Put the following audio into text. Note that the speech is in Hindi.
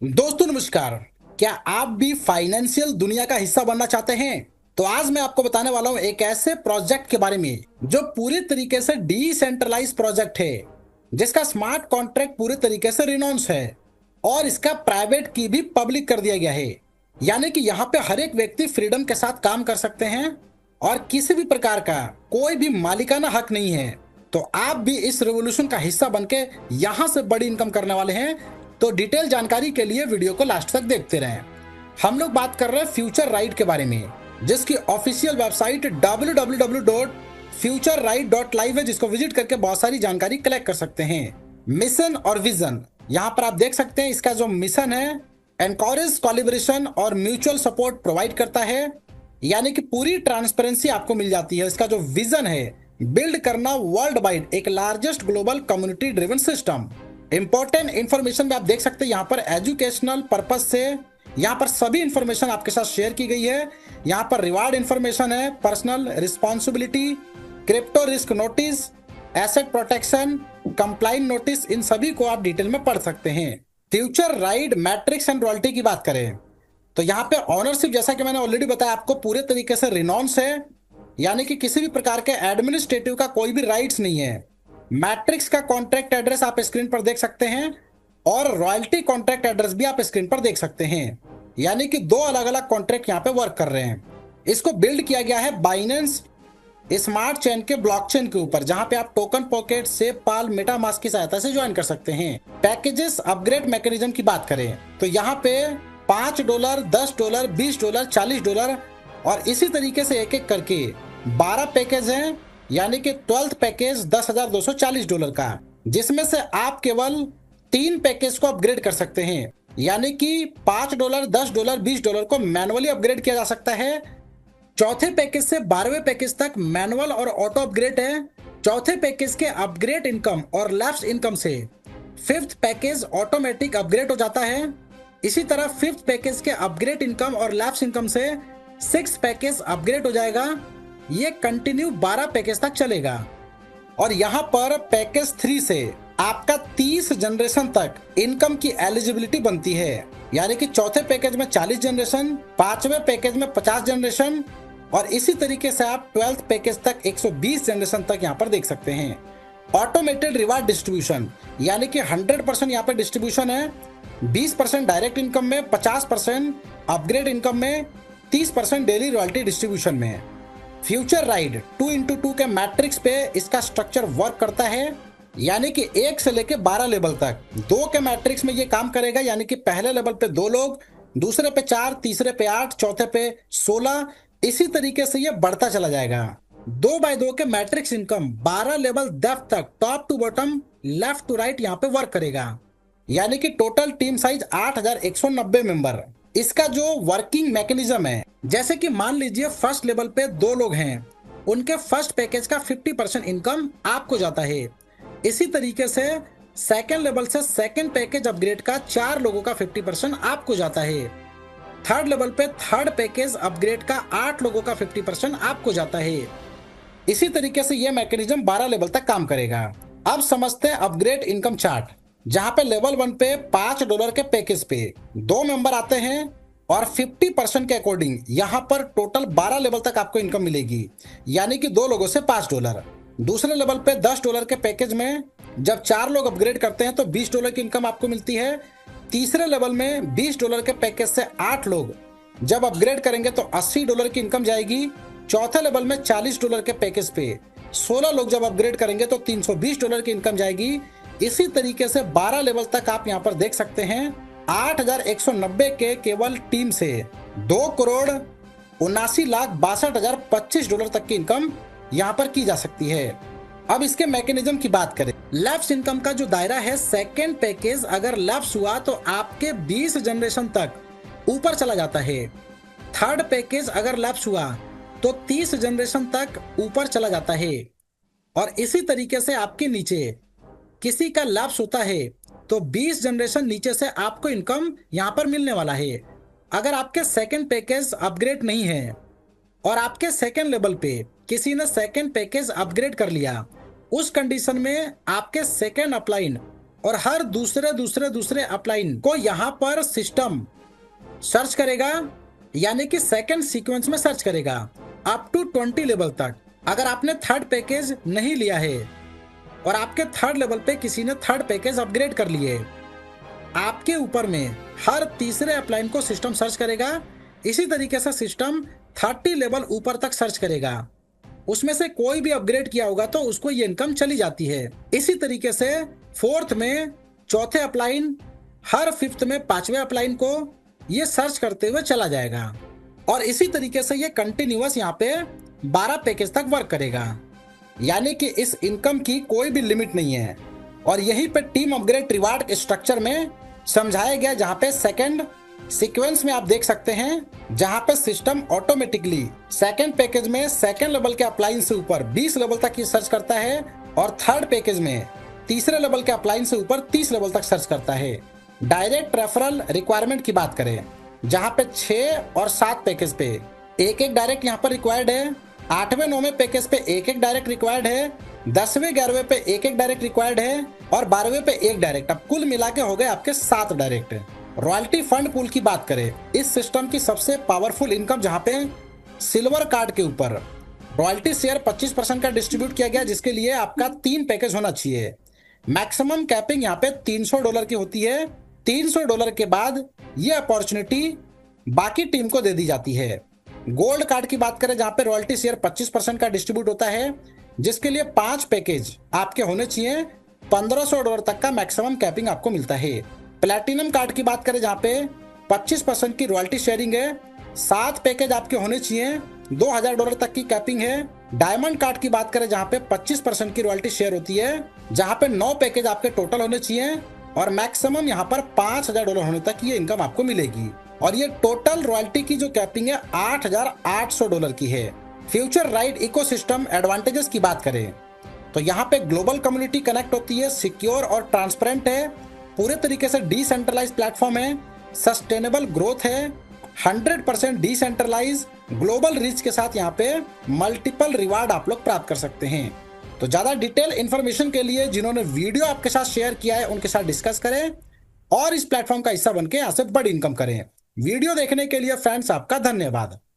दोस्तों नमस्कार। क्या आप भी फाइनेंशियल दुनिया का हिस्सा बनना चाहते हैं? तो आज मैं आपको बताने वाला हूं एक ऐसे प्रोजेक्ट के बारे में जो पूरी तरीके से डिसेंट्रलाइज प्रोजेक्ट है, जिसका स्मार्ट कॉन्ट्रैक्ट पूरे तरीके से रिनॉन्स है और इसका प्राइवेट की भी पब्लिक कर दिया गया है। यानी कि यहाँ पे हर एक व्यक्ति फ्रीडम के साथ काम कर सकते हैं और किसी भी प्रकार का कोई भी मालिकाना हक नहीं है। तो आप भी इस रेवोल्यूशन का हिस्सा बनके यहाँ से बड़ी इनकम करने वाले हैं। तो डिटेल जानकारी के लिए वीडियो को लास्ट तक देखते रहें। हम लोग बात कर रहे हैं फ्यूचर राइट के बारे में, जिसकी ऑफिशियल वेबसाइट www.futureright.live है, जिसको विजिट करके बहुत सारी जानकारी कलेक्ट कर सकते हैं। मिशन और विजन यहाँ पर आप देख सकते हैं। इसका जो मिशन है, एनकरेज कोलैबोरेशन और म्यूचुअल सपोर्ट प्रोवाइड करता है, यानी कि पूरी ट्रांसपेरेंसी आपको मिल जाती है। इसका जो विजन है, बिल्ड करना वर्ल्ड वाइड एक largest global community driven system. Important information भी आप देख सकते हैं यहाँ पर एजुकेशनल पर्पज से यहाँ पर सभी इंफॉर्मेशन आपके साथ शेयर की गई है। यहाँ पर रिवार्ड इंफॉर्मेशन है, personal responsibility, crypto risk notice, asset protection, compliance notice, इन सभी को आप डिटेल में पढ़ सकते हैं। Future right matrix and royalty की बात करें तो यहाँ पे ऑनरशिप, जैसा कि मैंने ऑलरेडी बताया आपको, पूरे तरीके से रिनॉन्स है, यानी कि किसी भी प्रकार के एडमिनिस्ट्रेटिव का कोई भी राइट्स नहीं है। मैट्रिक्स का कॉन्ट्रैक्ट एड्रेस आप स्क्रीन पर देख सकते हैं और रॉयल्टी कॉन्ट्रैक्ट एड्रेस भी आप स्क्रीन पर देख सकते हैं, यानी कि दो अलग अलग कॉन्ट्रैक्ट यहाँ पे वर्क कर रहे हैं। इसको बिल्ड किया गया है बाइनेंस स्मार्ट चेन के ब्लॉकचेन के ऊपर, जहां पे आप टोकन पॉकेट, सेप पाल, मेटामास्क की सहायता से ज्वाइन कर सकते हैं। पैकेजेस अपग्रेड मैकेनिज्म की बात करें तो यहाँ पे $5, $10, $20, $40 और इसी तरीके से एक एक करके 12 पैकेज हैं, यानी कि 12th पैकेज $10,240 का, जिसमें से आप केवल 3 पैकेज को अपग्रेड कर सकते हैं, यानी कि $5, $10, $20 को मैनुअली अपग्रेड किया जा सकता है। चौथे पैकेज से 12वें पैकेज तक मैनुअल और ऑटो अपग्रेड है। चौथे पैकेज के अपग्रेड इनकम और लैप्स इनकम से 5th पैकेज ऑटोमेटिक अपग्रेड हो जाता है। इसी तरह 5th पैकेज के अपग्रेड इनकम और लैप्स इनकम से 6th पैकेज अपग्रेड हो जाएगा। ये कंटिन्यू 12 पैकेज तक चलेगा। और यहाँ पर पैकेज 3 से आपका 30 जनरेशन तक इनकम की एलिजिबिलिटी बनती है, यानी कि चौथे पैकेज में 40 जनरेशन, 5वें पैकेज में 50 जनरेशन और इसी तरीके से आप 12th पैकेज तक 120 जनरेशन तक यहाँ पर देख सकते हैं। ऑटोमेटेड रिवार्ड डिस्ट्रीब्यूशन, यानी कि 100% यहाँ पर डिस्ट्रीब्यूशन है। 20% डायरेक्ट इनकम में, 50% अपग्रेड इनकम में, 30% डेली रॉयल्टी डिस्ट्रीब्यूशन में। फ्यूचर राइड 2x2 के मैट्रिक्स पे इसका स्ट्रक्चर वर्क करता है, यानी कि 1 से लेके 12 लेवल तक 2 के मैट्रिक्स में ये काम करेगा, यानी कि पहले लेवल पे 2 लोग, दूसरे पे 4, तीसरे पे 8, चौथे पे 16, इसी तरीके से ये बढ़ता चला जाएगा। 2x2 के मैट्रिक्स इनकम 12 लेवल डेप्थ तक top to bottom, left to right यहाँ पे वर्क करेगा, यानी कि टोटल टीम साइज 8190 मेंबर। इसका जो वर्किंग मैकेनिज्म है, जैसे कि मान लीजिए फर्स्ट लेवल पे 2 लोग हैं, उनके फर्स्ट पैकेज का 50% इनकम आपको जाता है। इसी तरीके से सेकेंड लेवल से सेकेंड पैकेज अपग्रेड का 4 लोगों का 50% आपको जाता है। थर्ड लेवल पे थर्ड पैकेज अपग्रेड का 8 लोगों का 50% आपको जाता है। इसी तरीके से यह मैकेनिज्म 12 लेवल तक काम करेगा। अब समझते हैं अपग्रेड इनकम चार्ट, जहां पे लेवल 1 पे $5 के पैकेज पे 2 मेंबर आते हैं और 50% के अकॉर्डिंग यहाँ पर टोटल 12 लेवल तक आपको इनकम मिलेगी, यानी कि 2 लोगों से $5। दूसरे लेवल पे $10 के पैकेज में जब 4 लोग अपग्रेड करते हैं तो $20 की इनकम आपको मिलती है। तीसरे लेवल में $20 के पैकेज से 8 लोग जब अपग्रेड करेंगे तो $80 की इनकम जाएगी। चौथे लेवल में $40 के पैकेज पे 16 लोग जब अपग्रेड करेंगे तो $320 की इनकम जाएगी। इसी तरीके से 12 लेवल तक आप यहाँ पर देख सकते हैं 8190 के केवल टीम से $2,79,62,025 तक की इनकम यहाँ पर की जा सकती है। अब इसके मैकेनिज्म की बात करें, लैप्स इनकम का जो दायरा है, सेकेंड पैकेज अगर लैप्स हुआ तो आपके 20 जनरेशन तक ऊपर चला जाता है। थर्ड पैकेज अगर लैप्स हुआ तो 30 जनरेशन तक ऊपर चला जाता है और इसी तरीके से आपके नीचे किसी का लैप्स होता है तो 20 जनरेशन नीचे से आपको इनकम यहाँ पर मिलने वाला है। अगर आपके सेकेंड पैकेज अपग्रेड नहीं है और आपके सेकेंड लेवल पे किसी ने सेकेंड पैकेज अपग्रेड कर लिया, उस कंडीशन में आपके सेकेंड अपलाइन और हर दूसरे अपलाइन को यहाँ पर सिस्टम सर्च करेगा, यानी कि सेकंड सीक्वेंस में सर्च करेगा अप टू 20 लेवल तक। अगर आपने थर्ड पैकेज नहीं लिया है और आपके थर्ड लेवल पे किसी ने थर्ड पैकेज अपग्रेड कर लिए, आपके ऊपर में हर तीसरे अपलाइन को सिस्टम सर्च करेगा। इसी तरीके से सिस्टम 30 लेवल ऊपर तक सर्च करेगा। उसमें से कोई भी अपग्रेड किया होगा तो उसको ये इनकम चली जाती है। इसी तरीके से फोर्थ में चौथे अपलाइन, हर फिफ्थ में पांचवें अपलाइन को ये सर्च करते हुए चला जाएगा। और इसी तरीके से ये कंटिन्यूअस यहाँ पे 12 पैकेज तक वर्क करेगा, यानी कि इस इनकम की कोई भी लिमिट नहीं है। और यहीं पे टीम अपग्रेड रिवार्ड स्ट्रक्चर में समझाया गया, जहां पे सेकंड सीक्वेंस में आप देख सकते हैं जहां पे सिस्टम ऑटोमेटिकली सेकंड पैकेज में सेकंड लेवल के अप्लायंस से ऊपर 20 लेवल तक ही सर्च करता है, और थर्ड पैकेज में तीसरे लेवल के अप्लायंस से ऊपर 30 लेवल तक सर्च करता है। डायरेक्ट रेफरल रिक्वायरमेंट की बात करें, जहां पे 6 और 7 पैकेज पे एक एक डायरेक्ट यहाँ पर रिक्वायर्ड है, 8वें 9वें पैकेज पे एक एक डायरेक्ट रिक्वायर्ड है, 10वें 11वें पे एक एक डायरेक्ट रिक्वायर्ड है, और 12वें पे एक डायरेक्ट। अब कुल मिला के हो गए आपके 7 डायरेक्ट। रॉयल्टी फंड पूल की बात करें, इस सिस्टम की सबसे पावरफुल इनकम जहां पे सिल्वर कार्ड के ऊपर रॉयल्टी शेयर 25% का डिस्ट्रीब्यूट किया गया, जिसके लिए आपका 3 पैकेज होना चाहिए। मैक्सिमम कैपिंग यहाँ पे $300 की होती है। $300 के बाद ये अपॉर्चुनिटी बाकी टीम को दे दी जाती है। गोल्ड कार्ड की बात करें, जहां पे रॉयल्टी शेयर 25% का डिस्ट्रीब्यूट होता है, जिसके लिए 5 पैकेज आपके होने चाहिए। $1500 तक का मैक्सिमम कैपिंग आपको मिलता है। प्लैटिनम कार्ड की बात करें, जहां पे 25% की रॉयल्टी शेयरिंग है, 7 पैकेज आपके होने चाहिए, $2000 तक की कैपिंग है। डायमंड कार्ड की बात करें, जहां पे 25% की रॉयल्टी शेयर होती है, जहां पे 9 पैकेज आपके टोटल होने चाहिए, और मैक्सिमम यहाँ पर $5000 होने तक ये इनकम आपको मिलेगी। और ये टोटल रॉयल्टी की जो कैपिंग है $8800 की है। फ्यूचर राइट इकोसिस्टम एडवांटेजेस की बात करें तो यहाँ पे ग्लोबल कम्युनिटी कनेक्ट होती है, सिक्योर और ट्रांसपेरेंट है, पूरे तरीके से डिसेंट्रलाइज प्लेटफॉर्म है, सस्टेनेबल ग्रोथ है, 100% डिसेंट्रलाइज, ग्लोबल रीच के साथ यहाँ पे मल्टीपल रिवार्ड आप लोग प्राप्त कर सकते हैं। तो ज्यादा डिटेल इंफॉर्मेशन के लिए जिन्होंने वीडियो आपके साथ शेयर किया है उनके साथ डिस्कस करें और इस प्लेटफॉर्म का हिस्सा बनके यहाँ से बड़ी इनकम करें। वीडियो देखने के लिए फ्रेंड्स आपका धन्यवाद।